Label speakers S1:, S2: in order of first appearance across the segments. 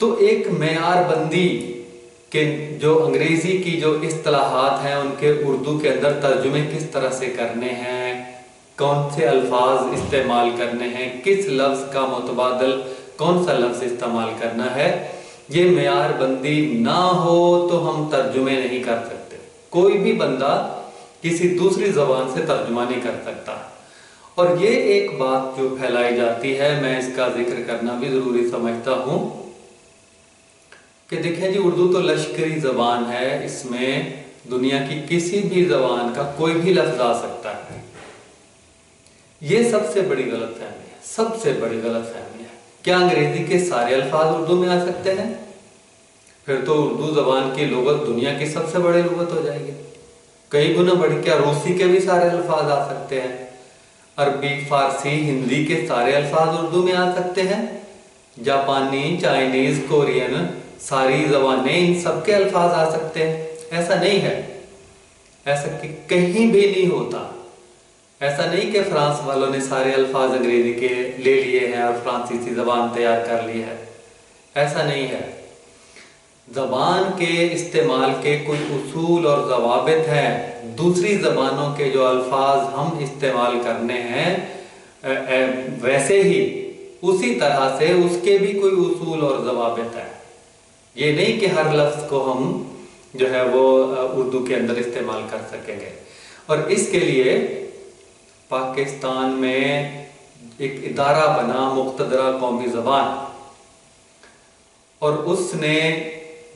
S1: تو ایک معیار بندی کہ جو انگریزی کی جو اصطلاحات ہیں ان کے اردو کے اندر ترجمے کس طرح سے کرنے ہیں، کون سے الفاظ استعمال کرنے ہیں، کس لفظ کا متبادل کون سا لفظ استعمال کرنا ہے، یہ معیار بندی نہ ہو تو ہم ترجمے نہیں کر سکتے۔ کوئی بھی بندہ کسی دوسری زبان سے ترجمہ نہیں کر سکتا۔ اور یہ ایک بات جو پھیلائی جاتی ہے، میں اس کا ذکر کرنا بھی ضروری سمجھتا ہوں کہ دیکھیں جی، اردو تو لشکری زبان ہے، اس میں دنیا کی کسی بھی زبان کا کوئی بھی لفظ آ سکتا ہے۔ یہ سب سے بڑی غلط فہمی ہے، سب سے بڑی غلط فہمی ہے۔ کیا انگریزی کے سارے الفاظ اردو میں آ سکتے ہیں؟ پھر تو اردو زبان کی لغت دنیا کی سب سے بڑی لغت ہو جائے گی، کئی گنا بڑی۔ کیا روسی کے بھی سارے الفاظ آ سکتے ہیں؟ عربی، فارسی، ہندی کے سارے الفاظ اردو میں آ سکتے ہیں؟ جاپانی، چائنیز، کورین، ساری زبانیں، ان سب کے الفاظ آ سکتے ہیں؟ ایسا نہیں ہے، ایسا کہیں بھی نہیں ہوتا۔ ایسا نہیں کہ فرانس والوں نے سارے الفاظ انگریزی کے لے لیے ہیں اور فرانسیسی زبان تیار کر لی ہے، ایسا نہیں ہے۔ زبان کے استعمال کے کوئی اصول اور ضوابط ہیں۔ دوسری زبانوں کے جو الفاظ ہم استعمال کرنے ہیں ویسے ہی اسی طرح سے اس کے بھی کوئی اصول اور ضوابط ہیں۔ یہ نہیں کہ ہر لفظ کو ہم جو ہے وہ اردو کے اندر استعمال کر سکیں گے۔ اور اس کے لیے پاکستان میں ایک ادارہ بنا مقتدرہ قومی زبان، اور اس نے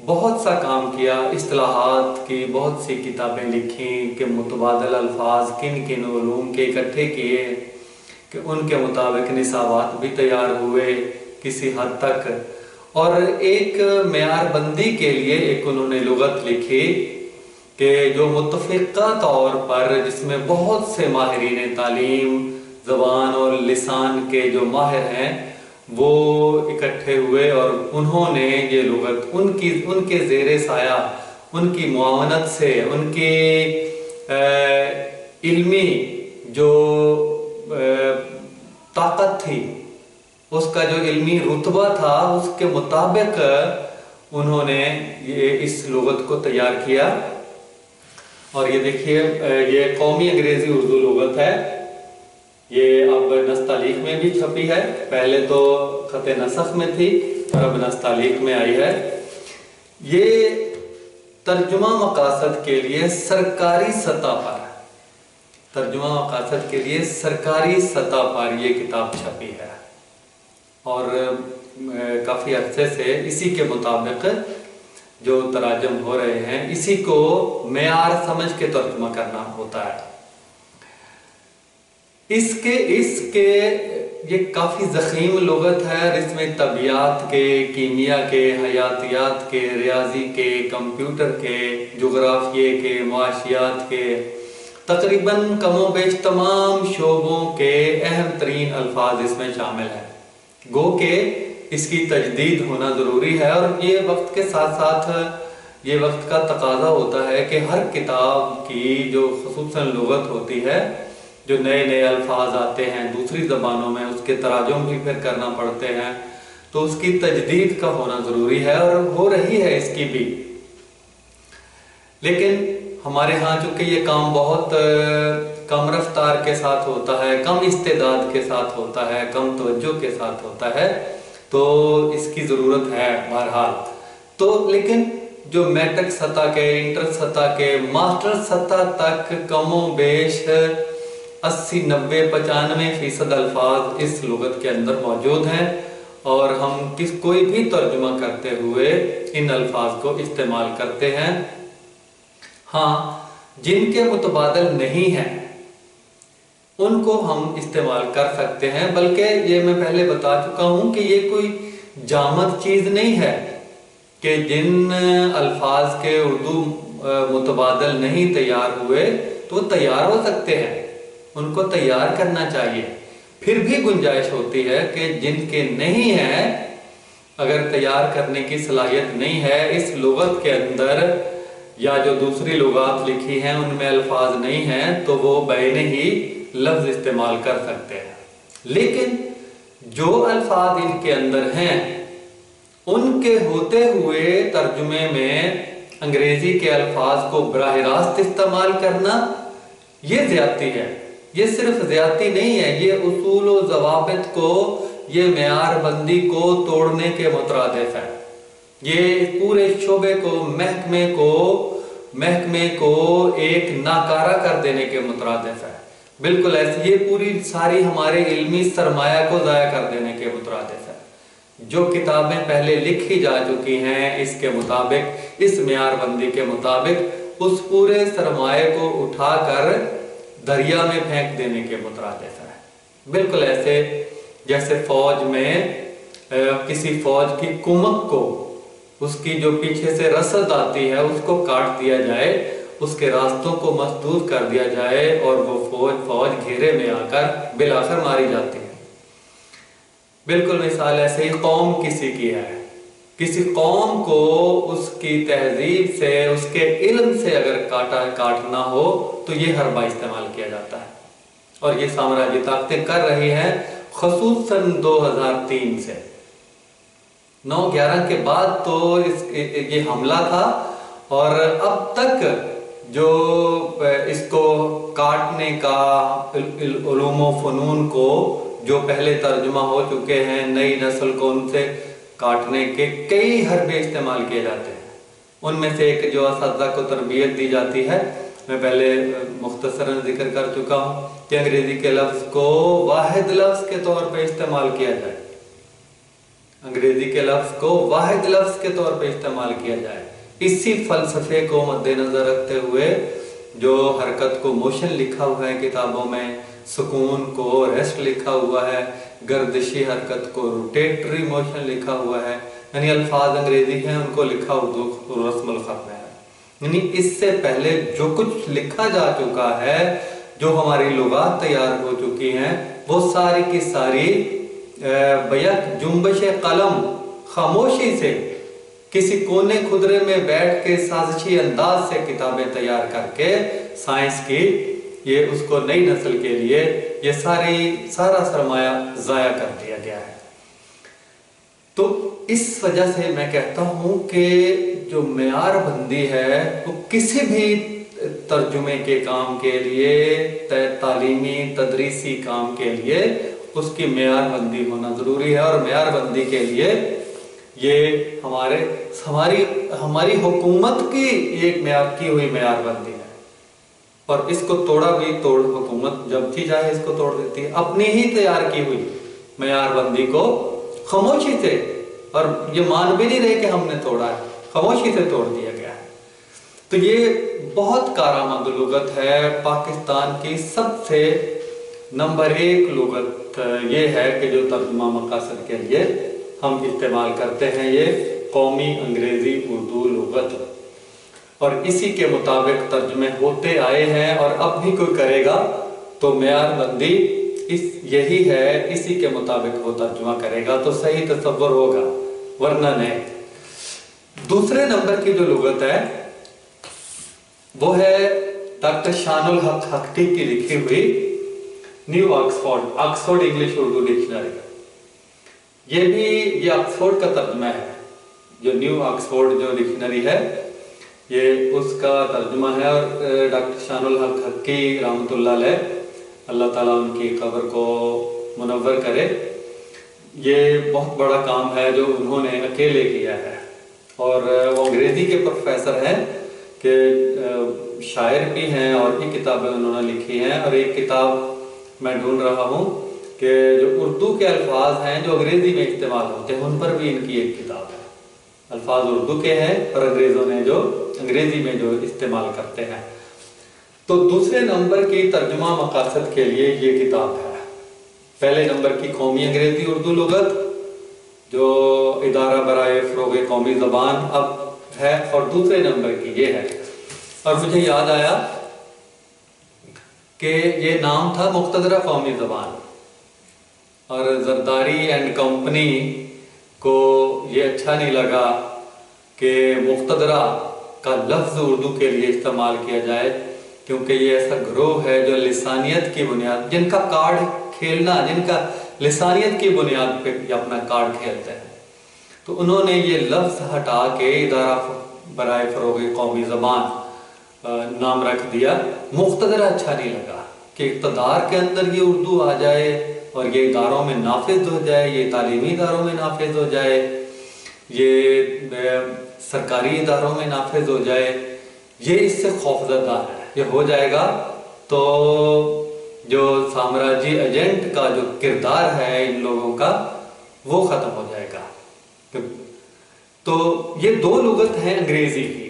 S1: بہت سا کام کیا، اصطلاحات کی بہت سی کتابیں لکھیں کہ متبادل الفاظ کن کن علوم کے اکٹھے کیے کہ ان کے مطابق نصابات بھی تیار ہوئے کسی حد تک، اور ایک معیار بندی کے لیے ایک انہوں نے لغت لکھی کہ جو متفقہ طور پر، جس میں بہت سے ماہرین تعلیم، زبان اور لسان کے جو ماہر ہیں وہ اکٹھے ہوئے، اور انہوں نے یہ لغت ان کے زیر سایہ، ان کی معاونت سے، ان کی علمی جو طاقت تھی، اس کا جو علمی رتبہ تھا، اس کے مطابق انہوں نے اس لغت کو تیار کیا۔ اور یہ دیکھیے، یہ قومی انگریزی اردو لغت ہے، یہ اب نستعلیق میں بھی چھپی ہے، پہلے تو خط نسخ میں تھی اور اب نستعلیق میں آئی ہے۔ یہ ترجمہ مقاصد کے لیے سرکاری سطح پر، ترجمہ مقاصد کے لیے سرکاری سطح پر یہ کتاب چھپی ہے، اور کافی عرصے سے اسی کے مطابق جو تراجم ہو رہے ہیں، اسی کو معیار سمجھ کے ترجمہ کرنا ہوتا ہے۔ اس کے یہ کافی ضخیم لغت ہے، اور اس میں طبیعیات کے، کیمیا کے، حیاتیات کے، ریاضی کے، کمپیوٹر کے، جغرافیے کے، معاشیات کے، تقریباً کم و بیش تمام شعبوں کے اہم ترین الفاظ اس میں شامل ہیں۔ گو کہ اس کی تجدید ہونا ضروری ہے، اور یہ وقت کے ساتھ ساتھ یہ وقت کا تقاضا ہوتا ہے کہ ہر کتاب کی جو خصوصاً لغت ہوتی ہے، جو نئے نئے الفاظ آتے ہیں دوسری زبانوں میں، اس کے تراجم بھی پھر کرنا پڑتے ہیں، تو اس کی تجدید کا ہونا ضروری ہے، اور ہو رہی ہے اس کی بھی۔ لیکن ہمارے ہاں چونکہ یہ کام بہت کم رفتار کے ساتھ ہوتا ہے، کم استعداد کے ساتھ ہوتا ہے، کم توجہ کے ساتھ ہوتا ہے، تو اس کی ضرورت ہے بہرحال۔ تو لیکن جو میٹرک سطح کے، انٹر سطح کے، ماسٹر سطح تک کم و بیش 80، 90، 95% الفاظ اس لغت کے اندر موجود ہیں، اور ہم کوئی بھی ترجمہ کرتے ہوئے ان الفاظ کو استعمال کرتے ہیں۔ ہاں، جن کے متبادل نہیں ہیں ان کو ہم استعمال کر سکتے ہیں، بلکہ یہ میں پہلے بتا چکا ہوں کہ یہ کوئی جامد چیز نہیں ہے کہ جن الفاظ کے اردو متبادل نہیں تیار ہوئے تو وہ تیار ہو سکتے ہیں، ان کو تیار کرنا چاہیے۔ پھر بھی گنجائش ہوتی ہے کہ جن کے نہیں ہیں، اگر تیار کرنے کی صلاحیت نہیں ہے اس لغت کے اندر، یا جو دوسری لغات لکھی ہیں ان میں الفاظ نہیں ہیں، تو وہ بین ہی لفظ استعمال کر سکتے ہیں۔ لیکن جو الفاظ ان کے اندر ہیں ان کے ہوتے ہوئے ترجمے میں انگریزی کے الفاظ کو براہ راست استعمال کرنا یہ زیادتی ہے۔ یہ صرف زیادتی نہیں ہے، یہ اصول و ضوابط کو، یہ معیار بندی کو توڑنے کے مترادف ہے۔ یہ پورے شعبے کو، محکمے کو ایک ناکارہ کر دینے کے مترادف ہے۔ بالکل ایسے یہ پوری ساری ہمارے علمی سرمایہ کو ضائع کر دینے کے مترادف ہے۔ جو کتابیں پہلے لکھی جا چکی ہیں اس کے مطابق، اس معیار بندی کے مطابق، اس پورے سرمایہ کو اٹھا کر دریا میں پھینک دینے کے مترادف ہے۔ بالکل ایسے جیسے فوج میں کسی فوج کی کمک کو، اس کی جو پیچھے سے رسد آتی ہے اس کو کاٹ دیا جائے، اس کے راستوں کو مسدود کر دیا جائے اور وہ فوج گھیرے میں آ کر بالآخر ماری جاتی ہے۔ بالکل مثال ایسے ہی قوم کسی کی ہے، کسی قوم کو اس کی تہذیب سے، اس کے علم سے اگر کاٹنا ہو تو یہ حربہ استعمال کیا جاتا ہے، اور یہ سامراجی طاقتیں کر رہی ہیں، خصوصاً 2003 سے 9/11 کے بعد تو یہ حملہ تھا، اور اب تک جو اس کو کاٹنے کا، علوم و فنون کو جو پہلے ترجمہ ہو چکے ہیں، نئی نسل کو ان سے کاٹنے کے کئی حربے استعمال کیے جاتے ہیں۔ ان میں سے ایک جو اساتذہ کو تربیت دی جاتی ہے، میں پہلے مختصراً ذکر کر چکا ہوں کہ انگریزی کے لفظ کو واحد لفظ کے طور پہ استعمال کیا جائے، انگریزی کے لفظ کو واحد لفظ کے طور پہ استعمال کیا جائے۔ اسی فلسفے کو مد نظر رکھتے ہوئے جو حرکت کو موشن لکھا ہوا ہے کتابوں میں، سکون کو ریسٹ لکھا ہوا ہے، گردشی حرکت کو روٹیٹری موشن لکھا ہوا ہے، یعنی الفاظ انگریزی ہیں ان کو لکھا اردو رسم الخط میں ہے۔ یعنی اس سے پہلے جو کچھ لکھا جا چکا ہے، جو ہماری لغات تیار ہو چکی ہیں، وہ ساری کی ساری بیک جنبش قلم، خاموشی سے کسی کونے خدرے میں بیٹھ کے سازشی انداز سے کتابیں تیار کر کے سائنس کی، یہ اس کو نئی نسل کے لیے یہ سارا سرمایہ ضائع کر دیا گیا ہے۔ تو اس وجہ سے میں کہتا ہوں کہ جو معیار بندی ہے وہ کسی بھی ترجمے کے کام کے لیے، تعلیمی تدریسی کام کے لیے اس کی معیار بندی ہونا ضروری ہے، اور معیار بندی کے لیے یہ ہماری حکومت کی ایک کی ہوئی معیار بندی ہے، اور اس کو حکومت جب بھی چاہے اس کو توڑ دیتی ہے، اپنی ہی تیار کی ہوئی معیار بندی کو خاموشی سے، اور یہ مان بھی نہیں رہے کہ ہم نے توڑا ہے، خاموشی سے توڑ دیا گیا ہے۔ تو یہ بہت کارآمد لغت ہے، پاکستان کی سب سے نمبر 1 لغت یہ ہے کہ جو ترجمہ مقاصد کے لیے ہم استعمال کرتے ہیں، یہ قومی انگریزی اردو لغت، اور اسی کے مطابق ترجمے ہوتے آئے ہیں، اور اب بھی کوئی کرے گا تو معیار بندی یہی ہے، اسی کے مطابق وہ ترجمہ کرے گا تو صحیح تصور ہوگا، ورنہ نہیں۔ دوسرے نمبر کی جو لغت ہے وہ ہے ڈاکٹر شان الحق حقی کی لکھی ہوئی new Oxford English Urdu dictionary. یہ آکسفورڈ کا ترجمہ ہے، جو نیو آکسفورڈ جو ڈکشنری ہے یہ اس کا ترجمہ ہے، اور ڈاکٹر شان الحق حقی رحمۃ اللہ علیہ، اللہ تعالیٰ ان کی قبر کو منور کرے، یہ بہت بڑا کام ہے جو انہوں نے اکیلے کیا ہے، اور وہ انگریزی کے پروفیسر ہیں کہ شاعر بھی ہیں، اور بھی کتابیں انہوں نے لکھی ہیں، اور ایک کتاب میں ڈھونڈ رہا ہوں کہ جو اردو کے الفاظ ہیں جو انگریزی میں استعمال ہوتے ہیں ان پر بھی ان کی ایک کتاب ہے، الفاظ اردو کے ہیں اور انگریزوں نے جو انگریزی میں جو استعمال کرتے ہیں۔ تو دوسرے نمبر کی ترجمہ مقاصد کے لیے یہ کتاب ہے۔ پہلے نمبر کی قومی انگریزی اردو لغت جو ادارہ برائے فروغ قومی زبان اب ہے، اور دوسرے نمبر کی یہ ہے، اور مجھے یاد آیا کہ یہ نام تھا مقتدرہ قومی زبان، اور زرداری اینڈ کمپنی کو یہ اچھا نہیں لگا کہ مقتدرہ کا لفظ اردو کے لیے استعمال کیا جائے، کیونکہ یہ ایسا گروہ ہے جو لسانیت کی بنیاد، جن کا کارڈ کھیلنا، جن کا لسانیت کی بنیاد پہ اپنا کارڈ کھیلتے ہیں، تو انہوں نے یہ لفظ ہٹا کے ادارہ برائے فروغ قومی زبان نام رکھ دیا۔ مقتدرہ اچھا نہیں لگا کہ اقتدار کے اندر یہ اردو آ جائے اور یہ اداروں میں نافذ ہو جائے، یہ تعلیمی اداروں میں نافذ ہو جائے، یہ سرکاری اداروں میں نافذ ہو جائے۔ یہ اس سے خوفزدہ ہے، یہ ہو جائے گا تو جو سامراجی ایجنٹ کا جو کردار ہے ان لوگوں کا وہ ختم ہو جائے گا۔ تو یہ دو لغت ہیں انگریزی کی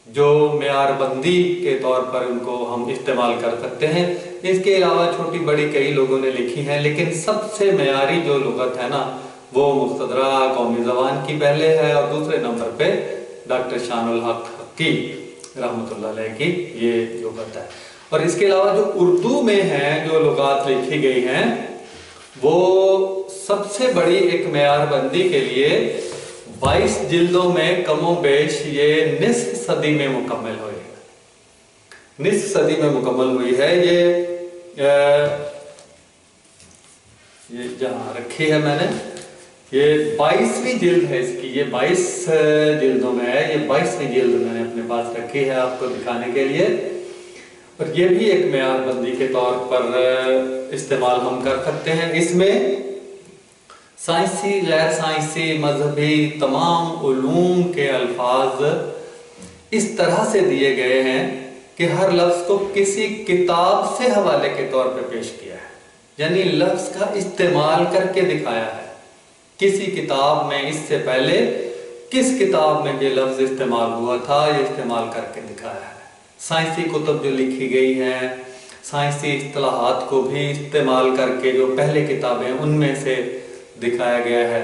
S1: جو معیار بندی کے طور پر ان کو ہم استعمال کر سکتے ہیں۔ اس کے علاوہ چھوٹی بڑی کئی لوگوں نے لکھی ہیں، لیکن سب سے معیاری جو لغت ہے نا وہ مقتدرہ قومی زبان کی پہلے ہے، اور دوسرے نمبر پہ ڈاکٹر شان الحق حقی رحمۃ اللہ علیہ کی یہ لغت ہے۔ اور اس کے علاوہ جو اردو میں ہیں جو لغات لکھی گئی ہیں وہ سب سے بڑی ایک معیار بندی کے لیے 22 جلدوں میں کم و بیش یہ نصف صدی میں مکمل ہوئی ہے، نصف صدی میں مکمل ہوئی ہے۔ یہ جہاں رکھی ہے میں نے، یہ 22ویں جلد ہے اس کی، یہ 22 جلدوں میں ہے، یہ 22ویں جلد میں نے اپنے پاس رکھی ہے آپ کو دکھانے کے لیے۔ اور یہ بھی ایک معیار بندی کے طور پر استعمال ہم کر سکتے ہیں۔ اس میں سائنسی، غیر سائنسی، مذہبی تمام علوم کے الفاظ اس طرح سے دیے گئے ہیں کہ ہر لفظ کو کسی کتاب سے حوالے کے طور پہ پیش کیا ہے، یعنی لفظ کا استعمال کر کے دکھایا ہے۔ کسی کتاب میں اس سے پہلے کس کتاب میں یہ لفظ استعمال ہوا تھا یہ استعمال کر کے دکھایا ہے۔ سائنسی کتب جو لکھی گئی ہیں، سائنسی اصطلاحات کو بھی استعمال کر کے جو پہلے کتابیں ان میں سے دکھایا گیا ہے،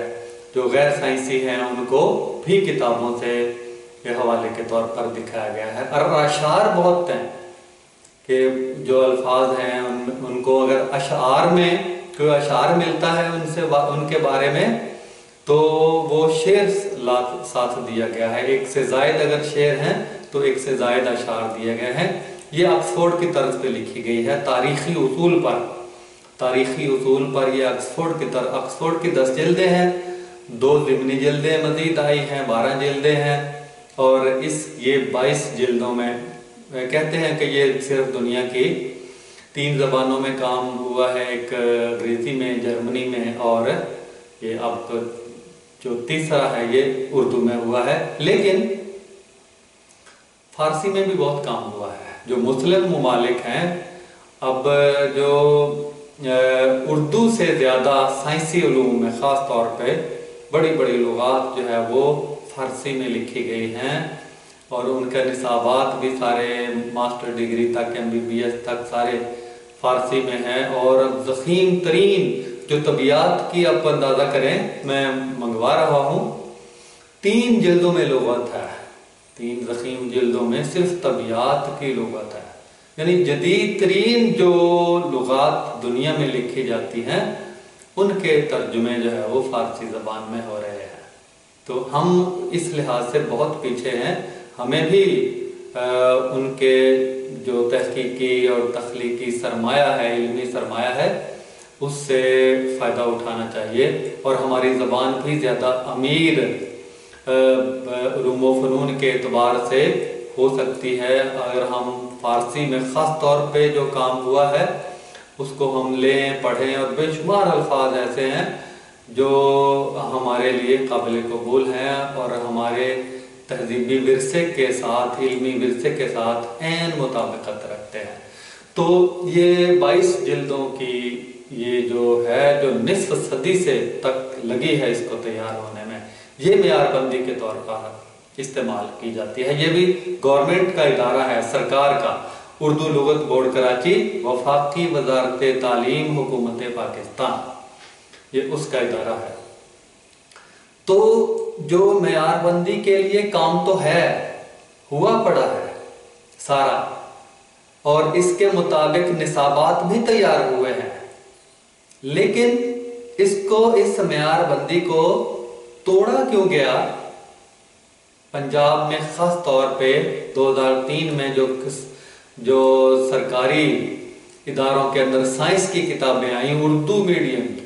S1: جو غیر سائنسی ہیں ان کو بھی کتابوں سے حوالے کے طور پر دکھایا گیا ہے۔ اور اشعار بہت ہیں کہ جو الفاظ ہیں ان کو اگر اشعار میں کوئی اشعار ملتا ہے ان کے بارے میں تو وہ شعر ساتھ دیا گیا ہے، ایک سے زائد اگر شعر ہیں تو ایک سے زائد اشعار دیے گئے ہیں۔ یہ آکسفورڈ کی طرز پہ لکھی گئی ہے، تاریخی اصول پر یہ آکسفورڈ کی 10 جلدیں ہیں، 2 ضمنی جلدیں مزید آئی ہیں، 12 جلدیں ہیں، اور یہ 22 جلدوں میں کہتے ہیں کہ یہ صرف دنیا کی 3 زبانوں میں کام ہوا ہے، ایک انگریزی میں، جرمنی میں، اور یہ اب جو تیسرا ہے یہ اردو میں ہوا ہے۔ لیکن فارسی میں بھی بہت کام ہوا ہے۔ جو مسلم ممالک ہیں اب جو اردو سے زیادہ سائنسی علوم میں خاص طور پہ بڑی بڑی لغات جو ہے وہ فارسی میں لکھی گئی ہیں، اور ان کے نصابات بھی سارے ماسٹر ڈگری تک، MBBS تک سارے فارسی میں ہیں۔ اور ضخیم ترین جو طبیعت کی آپ اندازہ کریں، میں منگوا رہا ہوں، 3 جلدوں میں لغت ہے، 3 ضخیم جلدوں میں صرف طبیعت کی لغت ہے، یعنی جدید ترین جو لغات دنیا میں لکھی جاتی ہیں ان کے ترجمے جو ہے وہ فارسی زبان میں ہو رہے ہیں۔ تو ہم اس لحاظ سے بہت پیچھے ہیں، ہمیں بھی ان کے جو تحقیقی اور تخلیقی سرمایہ ہے، علمی سرمایہ ہے، اس سے فائدہ اٹھانا چاہیے، اور ہماری زبان بھی زیادہ امیر علوم و فنون کے اعتبار سے ہو سکتی ہے اگر ہم فارسی میں خاص طور پہ جو کام ہوا ہے اس کو ہم لیں، پڑھیں، اور بے شمار الفاظ ایسے ہیں جو ہمارے لیے قابل قبول ہیں اور ہمارے تہذیبی ورثے کے ساتھ، علمی ورثے کے ساتھ عین مطابقت رکھتے ہیں۔ تو یہ 22 جلدوں کی یہ جو ہے، جو نصف صدی سے تک لگی ہے اس کو تیار ہونے میں، یہ معیار بندی کے طور پر استعمال کی جاتی ہے۔ یہ بھی گورنمنٹ کا ادارہ ہے، سرکار کا، اردو لغت بورڈ کراچی، وفاقی وزارت تعلیم، حکومت پاکستان، یہ اس کا ادارہ ہے۔ تو جو معیار بندی کے لیے کام تو ہے، ہوا پڑا ہے سارا، اور اس کے مطابق نصابات بھی تیار ہوئے ہیں، لیکن اس معیار بندی کو توڑا کیوں گیا؟ پنجاب میں خاص طور پہ 2003 میں جو سرکاری اداروں کے اندر سائنس کی کتابیں آئیں اردو میڈیم کی،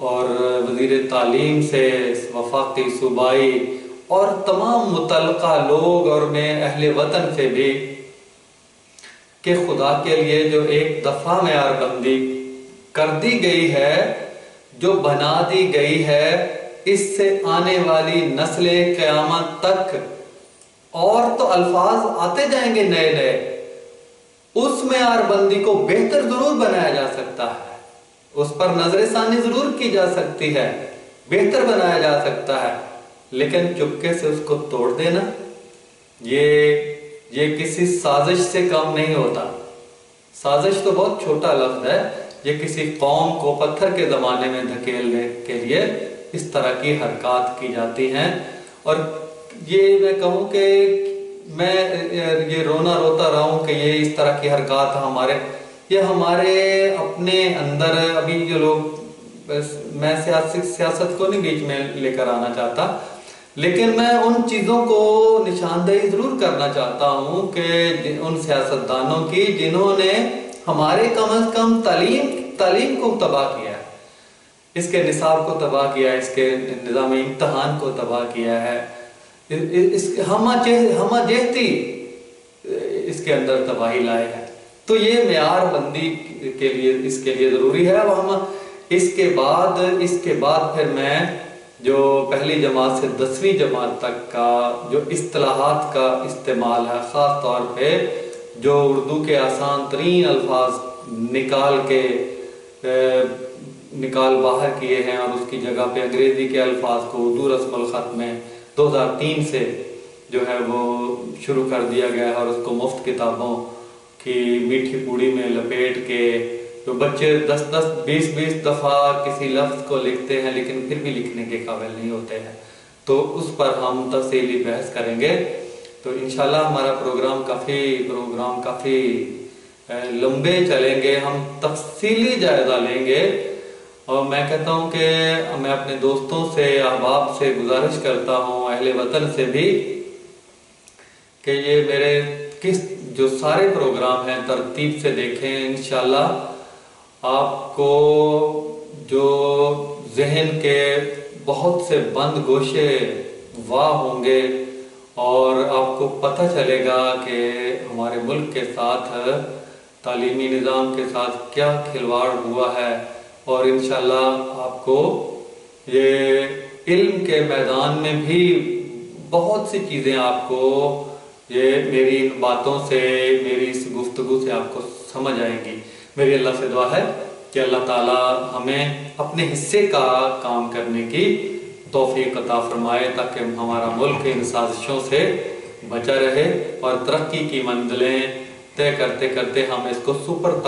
S1: اور وزیر تعلیم سے، وفاقی صوبائی اور تمام متعلقہ لوگ اور میں اہل وطن سے بھی کہ خدا کے لیے جو ایک دفعہ معیار بندی کر دی گئی ہے، جو بنا دی گئی ہے، اس سے آنے والی نسلیں قیامت تک اور تو الفاظ آتے جائیں گے نئے نئے، اس معیار بندی کو بہتر ضرور بنایا جا سکتا ہے، اس پر نظر ثانی ضرور کی جا سکتی ہے، بہتر بنایا جا سکتا ہے، لیکن چپکے سے اس کو توڑ دینا یہ کسی سازش سے کام نہیں ہوتا۔ سازش تو بہت چھوٹا لفظ ہے، یہ کسی قوم کو پتھر کے زمانے میں دھکیلنے کے لیے اس طرح کی حرکات کی جاتی ہیں۔ اور یہ میں کہوں کہ میں یہ رونا روتا رہا ہوں کہ یہ اس طرح کی حرکات ہمارے اپنے اندر ابھی جو لوگ، میں سیاست کو نہیں بیچ میں لے کر آنا چاہتا، لیکن میں ان چیزوں کو نشاندہی ضرور کرنا چاہتا ہوں کہ ان سیاستدانوں کی جنہوں نے ہمارے کم از کم تعلیم کو تباہ کیا ہے، اس کے نصاب کو تباہ کیا ہے، اس کے نظام امتحان کو تباہ کیا ہے، ہمہ جہتی اس کے اندر تباہی لائے ہے۔ تو یہ معیار بندی کے لیے ضروری ہے۔ اس کے بعد پھر میں جو پہلی جماعت سے 10ویں جماعت تک کا جو اصطلاحات کا استعمال ہے، خاص طور پہ جو اردو کے آسان ترین الفاظ نکال باہر کیے ہیں اور اس کی جگہ پہ انگریزی کے الفاظ کو اردو رسم الخط میں 2003 سے جو ہے وہ شروع کر دیا گیا ہے، اور اس کو مفت کتابوں کی میٹھی پوڑی میں لپیٹ کے جو بچے 10-20 دفعہ کسی لفظ کو لکھتے ہیں لیکن پھر بھی لکھنے کے قابل نہیں ہوتے ہیں، تو اس پر ہم تفصیلی بحث کریں گے۔ تو انشاءاللہ ہمارا پروگرام کافی لمبے چلیں گے، ہم تفصیلی جائزہ لیں گے، اور میں کہتا ہوں کہ میں اپنے دوستوں سے، احباب سے گزارش کرتا ہوں، اہل وطن سے بھی، کہ یہ میرے جو سارے پروگرام ہیں ترتیب سے دیکھیں۔ انشاءاللہ آپ کو جو ذہن کے بہت سے بند گوشے واہ ہوں گے اور آپ کو پتہ چلے گا کہ ہمارے ملک کے ساتھ، تعلیمی نظام کے ساتھ کیا کھلواڑ ہوا ہے، اور انشاءاللہ آپ کو یہ علم کے میدان میں بھی بہت سی چیزیں آپ کو یہ میری ان باتوں سے، میری اس گفتگو سے آپ کو سمجھ آئیں گی۔ میری اللہ سے دعا ہے کہ اللہ تعالی ہمیں اپنے حصے کا کام کرنے کی توفیق عطا فرمائے، تاکہ ہمارا ملک ان سازشوں سے بچا رہے اور ترقی کی منزلیں طے کرتے کرتے ہم اس کو سپر